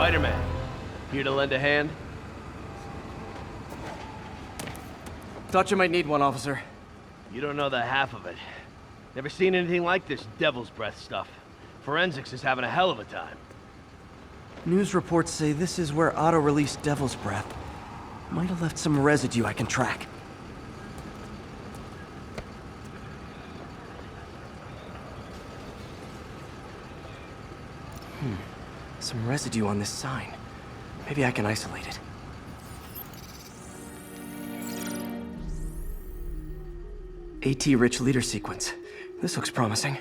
Spider-Man. Here to lend a hand? Thought you might need one, officer. You don't know the half of it. Never seen anything like this devil's breath stuff. Forensics is having a hell of a time. News reports say this is where Otto released Devil's Breath. Might have left some residue I can track. Some residue on this sign. Maybe I can isolate it. AT-rich leader sequence. This looks promising.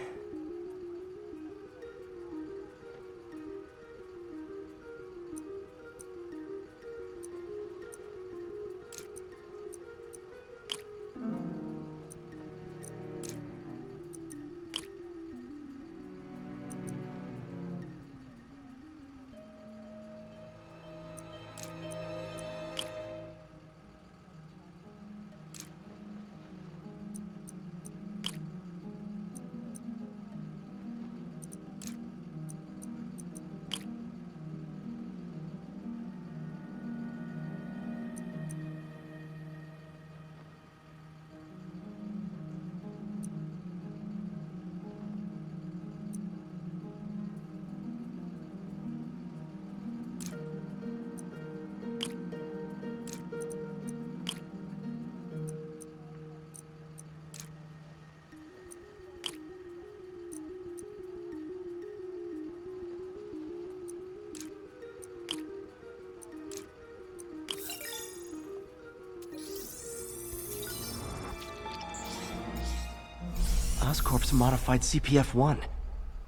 Oscorp's modified CPF-1.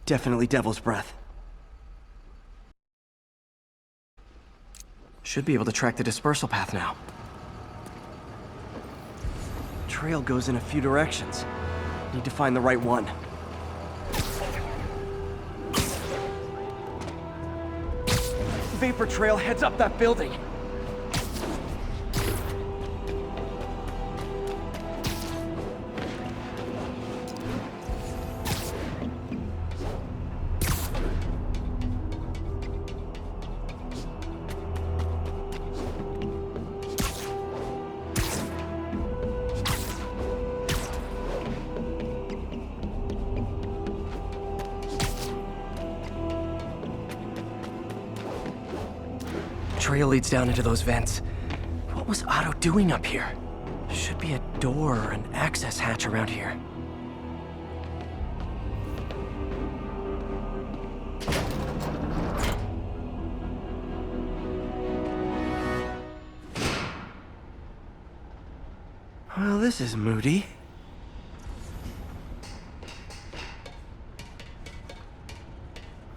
Definitely Devil's Breath. Should be able to track the dispersal path now. Trail goes in a few directions. Need to find the right one. Vapor trail heads up that building. Trail leads down into those vents. What was Otto doing up here? Should be a door or an access hatch around here. Well, this is moody.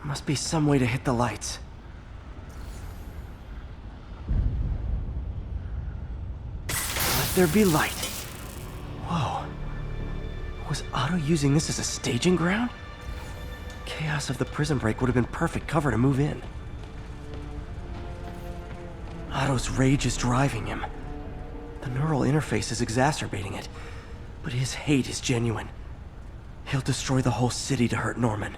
Must be some way to hit the lights. There be light. Whoa. Was Otto using this as a staging ground? Chaos of the prison break would have been perfect cover to move in. Otto's rage is driving him. The neural interface is exacerbating it, but his hate is genuine. He'll destroy the whole city to hurt Norman.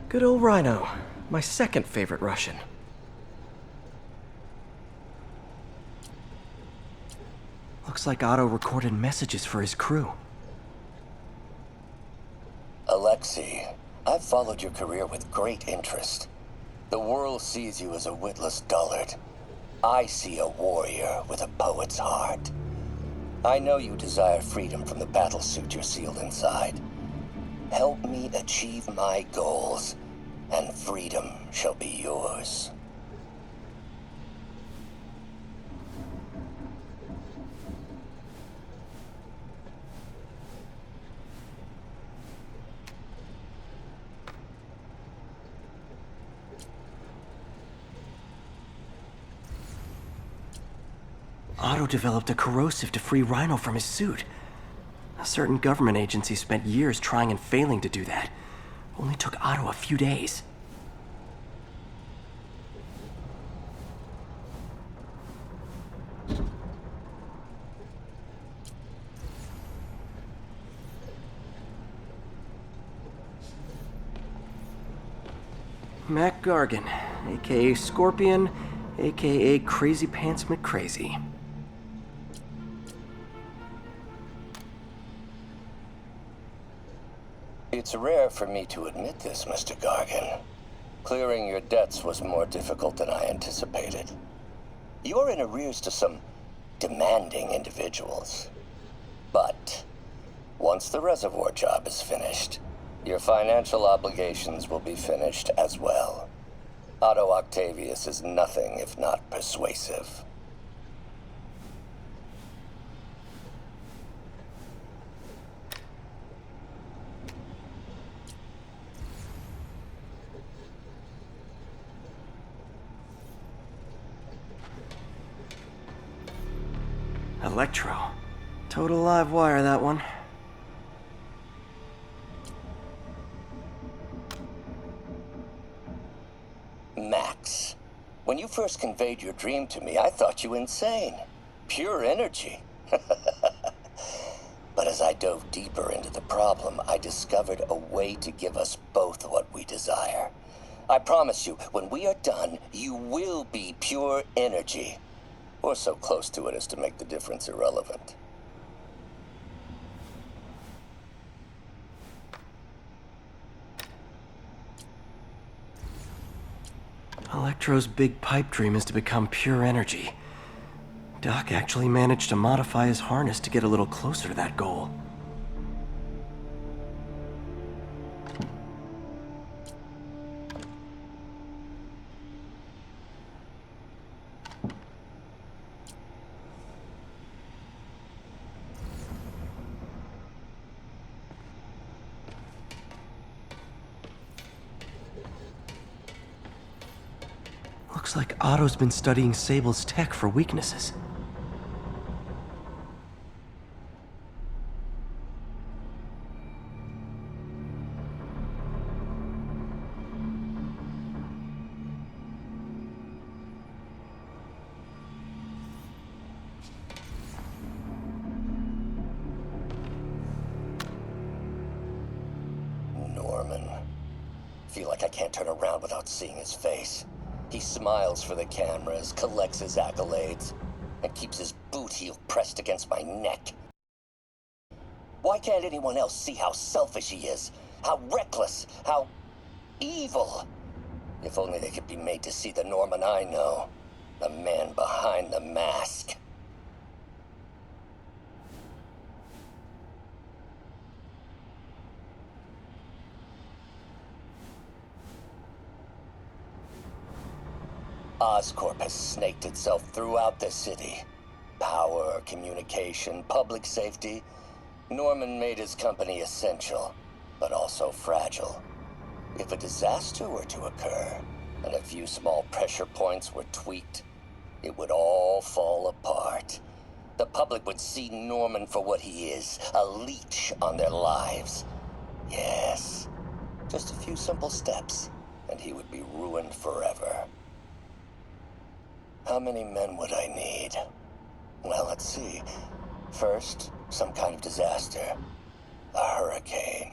Good old Rhino, my second favorite Russian. Looks like Otto recorded messages for his crew. Alexei, I've followed your career with great interest. The world sees you as a witless dullard. I see a warrior with a poet's heart. I know you desire freedom from the battlesuit you're sealed inside. Help me achieve my goals, and freedom shall be yours. Otto developed a corrosive to free Rhino from his suit. A certain government agency spent years trying and failing to do that. Only took Otto a few days. Mac Gargan, aka Scorpion, aka Crazy Pants McCrazy. It's rare for me to admit this, Mr. Gargan. Clearing your debts was more difficult than I anticipated. You're in arrears to some demanding individuals. But once the reservoir job is finished, your financial obligations will be finished as well. Otto Octavius is nothing if not persuasive. Electro. Total live wire, that one. Max, when you first conveyed your dream to me, I thought you insane. Pure energy. But as I dove deeper into the problem, I discovered a way to give us both what we desire. I promise you, when we are done, you will be pure energy. Or so close to it as to make the difference irrelevant. Electro's big pipe dream is to become pure energy. Doc actually managed to modify his harness to get a little closer to that goal. Looks like Otto's been studying Sable's tech for weaknesses. Norman. Feel like I can't turn around without seeing his face. He smiles for the cameras, collects his accolades, and keeps his boot heel pressed against my neck. Why can't anyone else see how selfish he is? How reckless? How evil? If only they could be made to see the Norman I know. The man behind the mask. Oscorp has snaked itself throughout the city. Power, communication, public safety. Norman made his company essential, but also fragile. If a disaster were to occur, and a few small pressure points were tweaked, it would all fall apart. The public would see Norman for what he is, a leech on their lives. Yes, just a few simple steps, and he would be ruined forever. How many men would I need? Well, let's see. First, some kind of disaster. A hurricane,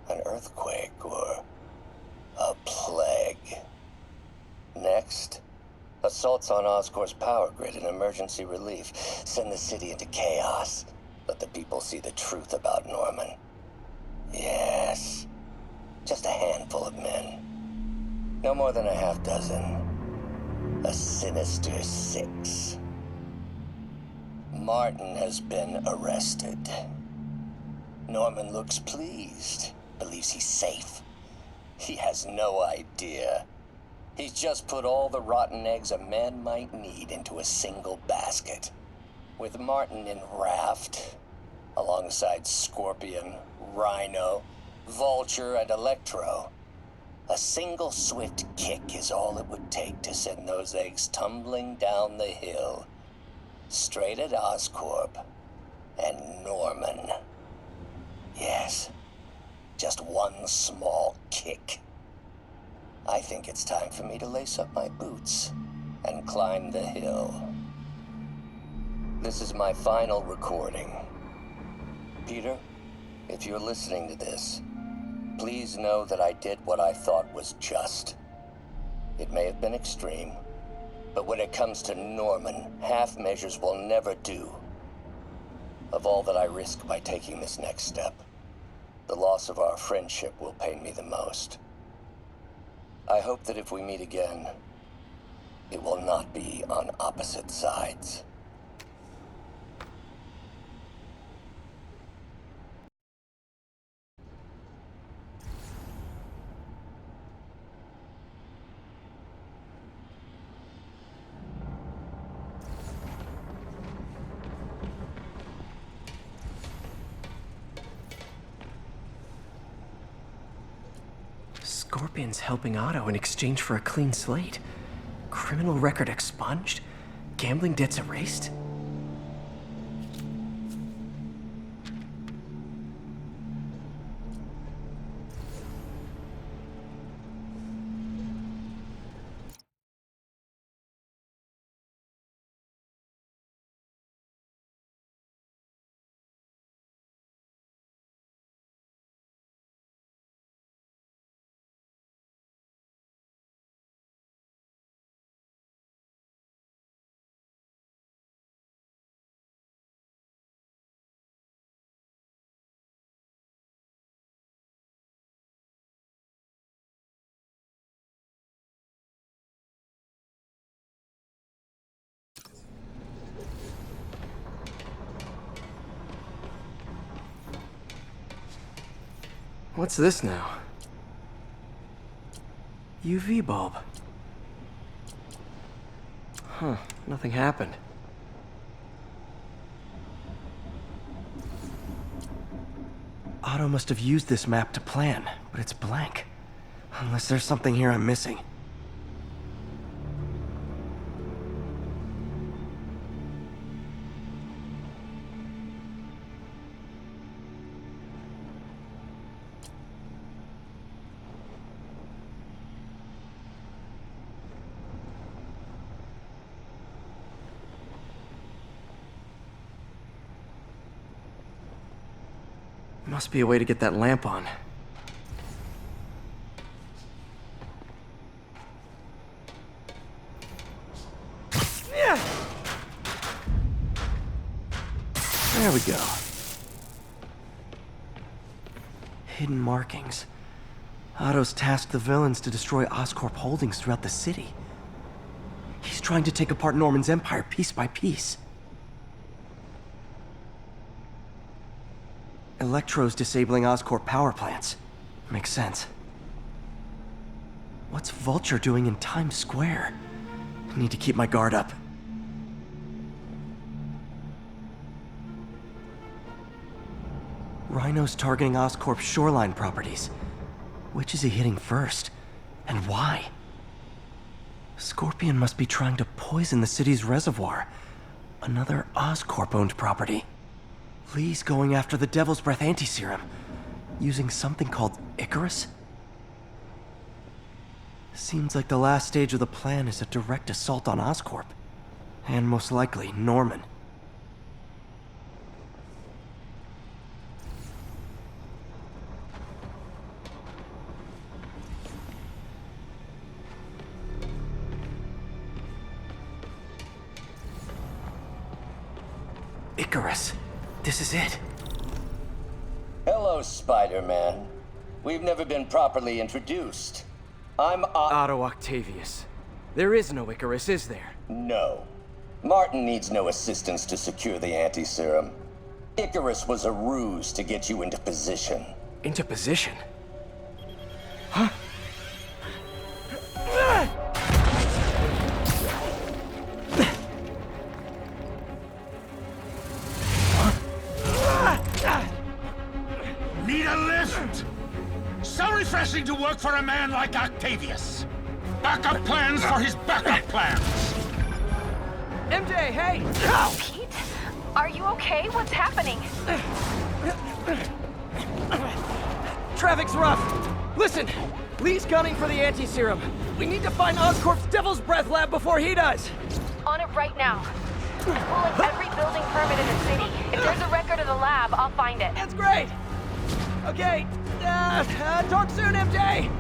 an earthquake, or a plague. Next, assaults on Oscorp's power grid and emergency relief. Send the city into chaos. Let the people see the truth about Norman. Yes, just a handful of men. No more than a half dozen. A sinister 6. Martin has been arrested. Norman looks pleased, believes he's safe. He has no idea. He's just put all the rotten eggs a man might need into a single basket. With Martin in raft, alongside Scorpion, Rhino, Vulture, and Electro, a single swift kick is all it would take to send those eggs tumbling down the hill. Straight at Oscorp. And Norman. Yes. Just one small kick. I think it's time for me to lace up my boots and climb the hill. This is my final recording. Peter, if you're listening to this, please know that I did what I thought was just. It may have been extreme, but when it comes to Norman, half measures will never do. Of all that I risk by taking this next step, the loss of our friendship will pain me the most. I hope that if we meet again, it will not be on opposite sides. Scorpion's helping Otto in exchange for a clean slate. Criminal record expunged? Gambling debts erased? What's this now? UV bulb. Huh, nothing happened. Otto must have used this map to plan, but it's blank. Unless there's something here I'm missing. Must be a way to get that lamp on. There we go. Hidden markings. Otto's tasked the villains to destroy Oscorp holdings throughout the city. He's trying to take apart Norman's empire piece by piece. Electro's disabling Oscorp power plants. Makes sense. What's Vulture doing in Times Square? I need to keep my guard up. Rhino's targeting Oscorp's shoreline properties. Which is he hitting first? And why? Scorpion must be trying to poison the city's reservoir. Another Oscorp-owned property. Lee's going after the Devil's Breath anti-serum, using something called Icarus? Seems like the last stage of the plan is a direct assault on Oscorp. And most likely, Norman. Icarus. This is it. Hello, Spider-Man. We've never been properly introduced. I'm Otto Octavius. There is no Icarus, is there? No. Martin needs no assistance to secure the anti-serum. Icarus was a ruse to get you into position. Into position? Huh? Need a lift? So refreshing to work for a man like Octavius. Backup plans for his backup plans. MJ, hey! Pete? Are you okay? What's happening? Traffic's rough. Listen, Lee's gunning for the anti-serum. We need to find Oscorp's Devil's Breath lab before he does. On it right now. I'm pulling every building permit in the city. If there's a record of the lab, I'll find it. That's great. Okay, talk soon, MJ.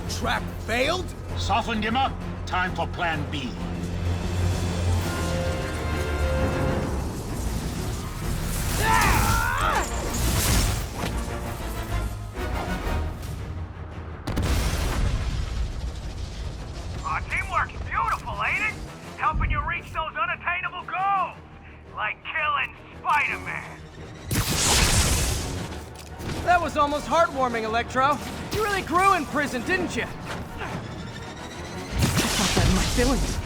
Trap failed? Softened him up. Time for plan B. Teamwork's beautiful, ain't it? Helping you reach those unattainable goals. Like killing Spider-Man. That was almost heartwarming, Electro. You really grew in prison, didn't you? I felt that in my feelings.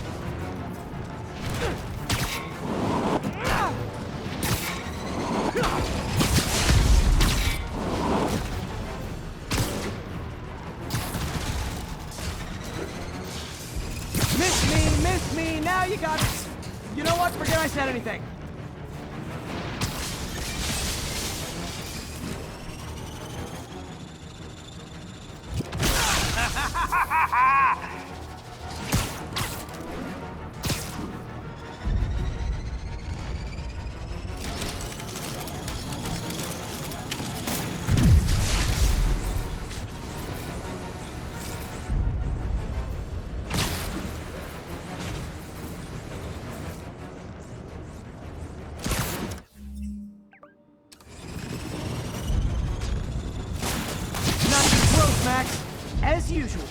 Miss me, now you got it. You know what? Forget I said anything. Max, as usual.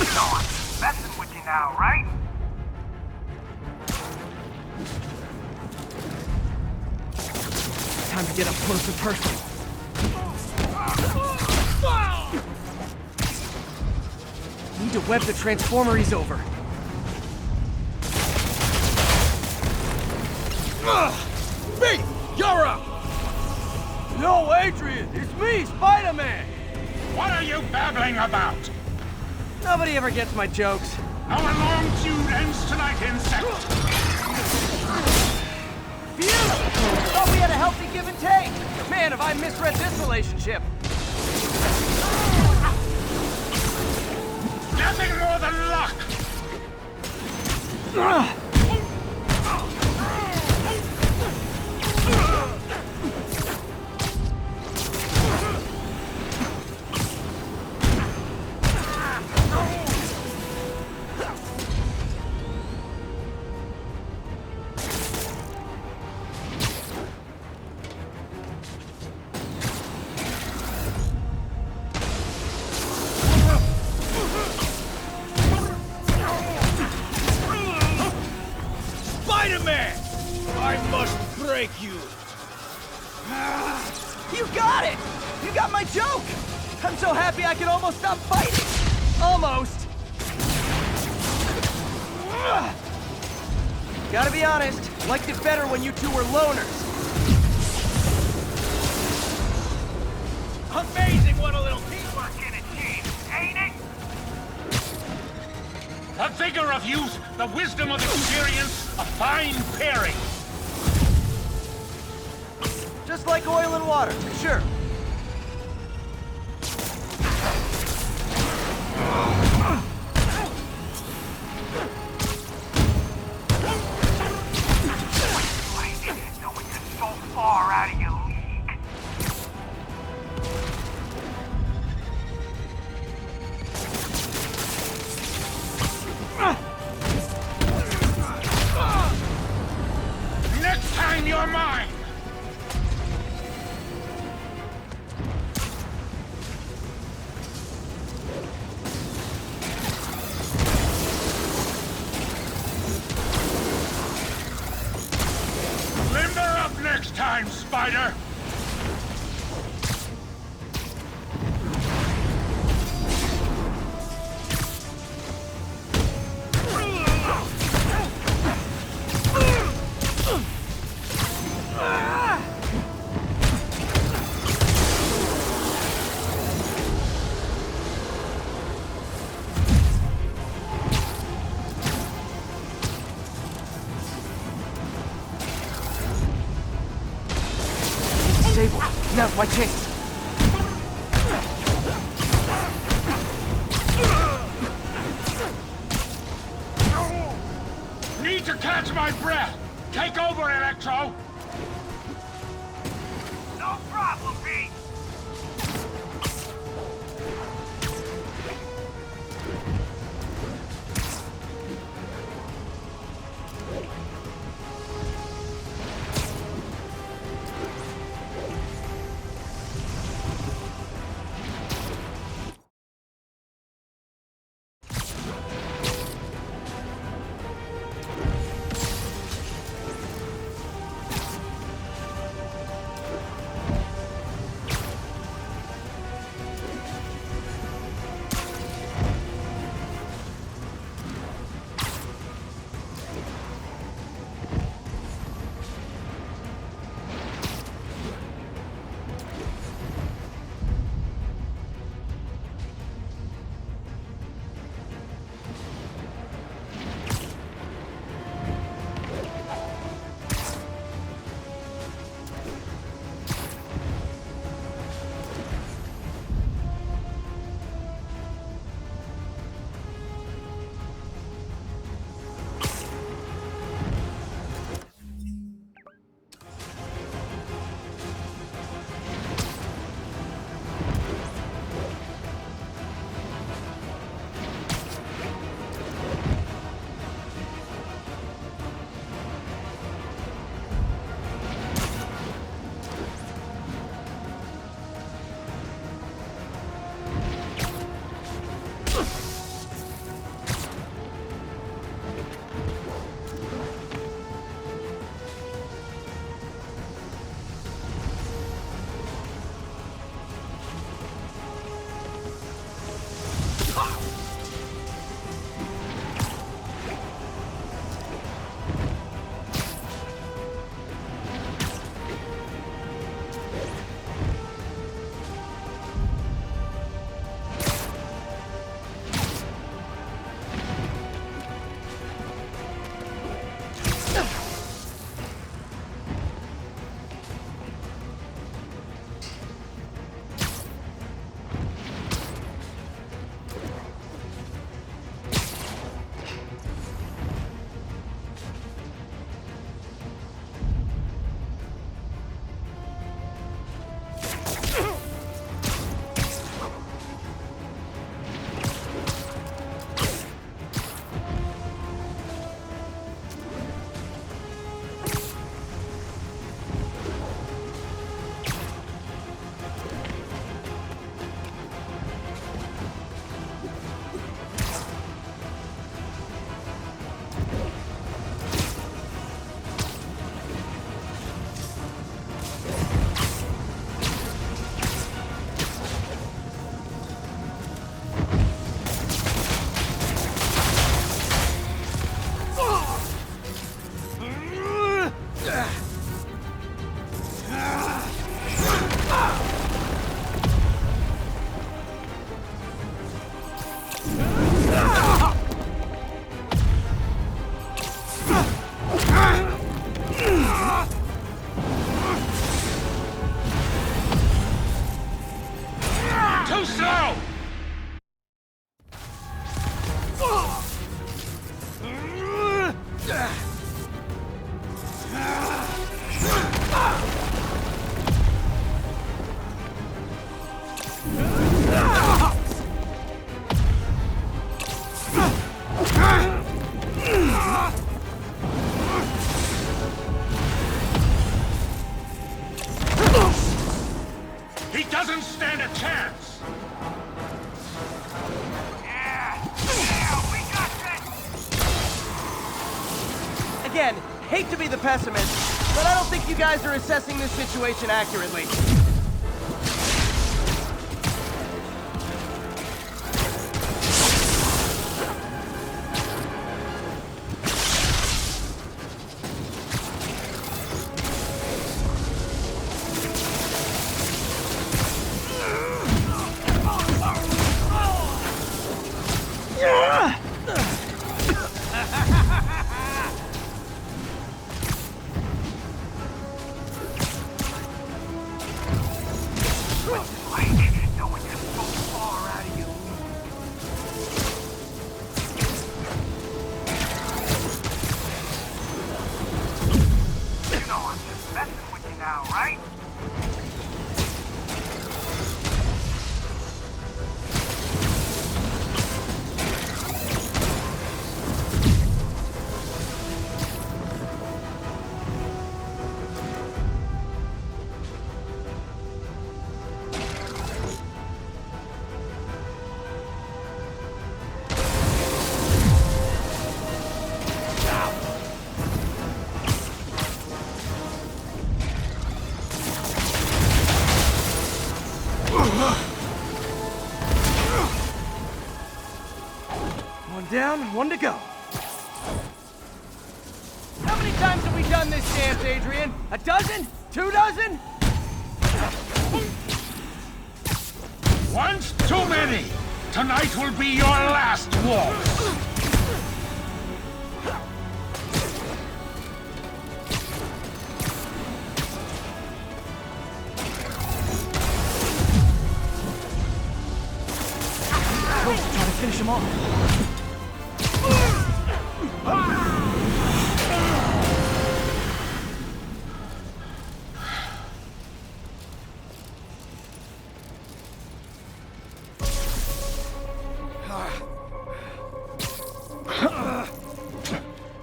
So I'm messing with you now, right? Time to get up close and personal. Need to web the transformer he's over. Me! You're up! No, Adrian! It's me, Spider-Man! What are you babbling about? Nobody ever gets my jokes. Our long feud ends tonight, insect! Phew! Thought we had a healthy give and take. Man, have I misread this relationship. Nothing more than luck! Spider-Man! I must break you! You got it! You got my joke! I'm so happy I can almost stop fighting! Almost! Gotta be honest, liked it better when you two were loners. Amazing what a little teamwork can achieve, ain't it? The vigor of youth, the wisdom of experience, a fine pairing. Just like oil and water, sure. Knowing you're so far out of your league. Next time you're mine! Spider! Disabled. Now's my chance. Need to catch my breath! Take over, Electro! No problem, Pete. doesn't stand a chance! Yeah, we got this! Again, hate to be the pessimist, but I don't think you guys are assessing this situation accurately. One down, one to go. How many times have we done this dance, Adrian? A dozen? 2 dozen? Once too many! Tonight will be your last waltz! Try to finish him off.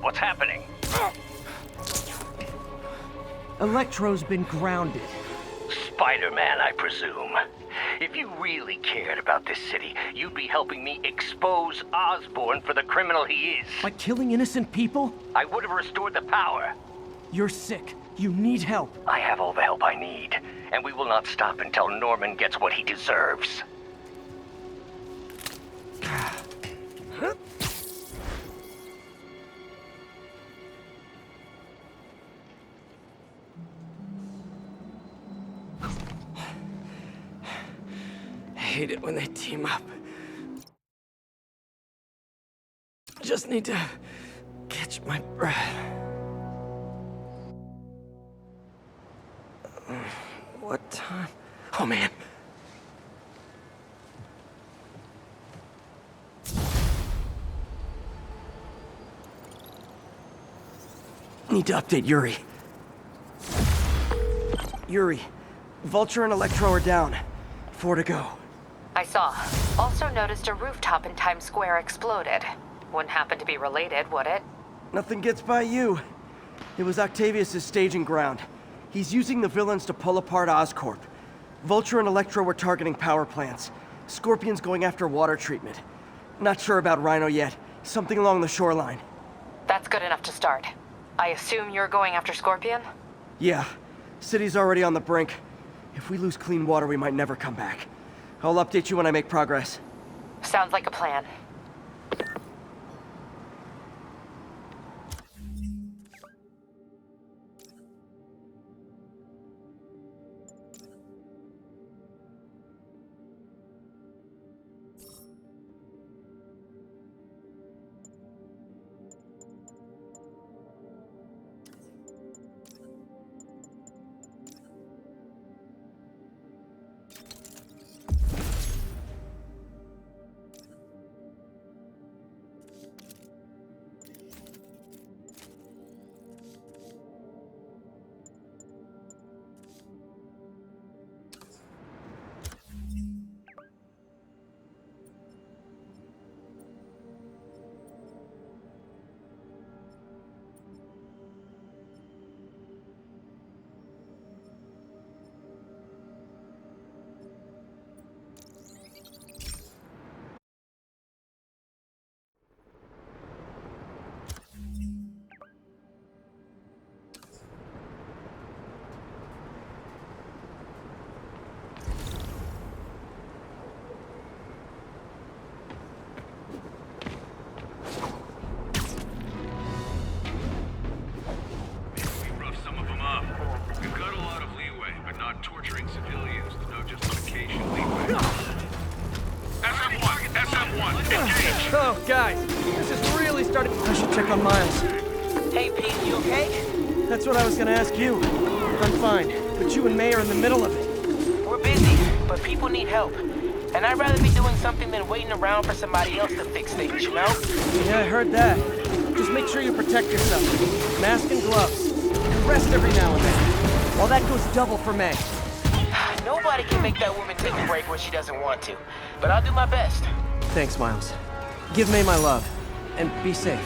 What's happening? Electro's been grounded. Spider-Man, I presume. If you really cared about this city, you'd be helping me expose Osborn for the criminal he is. By killing innocent people? I would have restored the power. You're sick. You need help. I have all the help I need, and we will not stop until Norman gets what he deserves. I hate it when they team up. Just need to catch my breath. What time? Oh, man. Need to update Yuri. Yuri, Vulture and Electro are down. 4 to go. I saw. Also noticed a rooftop in Times Square exploded. Wouldn't happen to be related, would it? Nothing gets by you. It was Octavius' staging ground. He's using the villains to pull apart Oscorp. Vulture and Electro were targeting power plants. Scorpion's going after water treatment. Not sure about Rhino yet. Something along the shoreline. That's good enough to start. I assume you're going after Scorpion? Yeah. City's already on the brink. If we lose clean water, we might never come back. I'll update you when I make progress. Sounds like a plan. Oh, guys, this is really starting. I should check on Miles. Hey, Pete, you okay? That's what I was gonna ask you. I'm fine, but you and May are in the middle of it. We're busy, but people need help. And I'd rather be doing something than waiting around for somebody else to fix things, you know? Yeah, I heard that. Just make sure you protect yourself. Mask and gloves. And rest every now and then. Well, that goes double for May. Nobody can make that woman take a break when she doesn't want to. But I'll do my best. Thanks, Miles. Give May my love. And be safe.